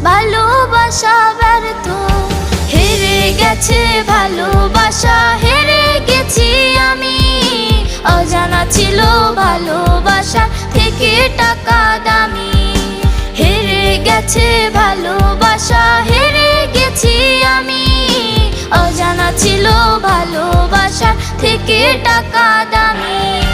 ভালোবাসা ব্যর্থ। হেরে গেছে ভালোবাসা, হেরে গেছি আমি। অজানা ছিল ভালোবাসা থেকে টাকা দামি। হেরে গেছে ভালোবাসা, হেরে গেছি আমি। অজানা ছিল ভালোবাসা থেকে টাকা দামি।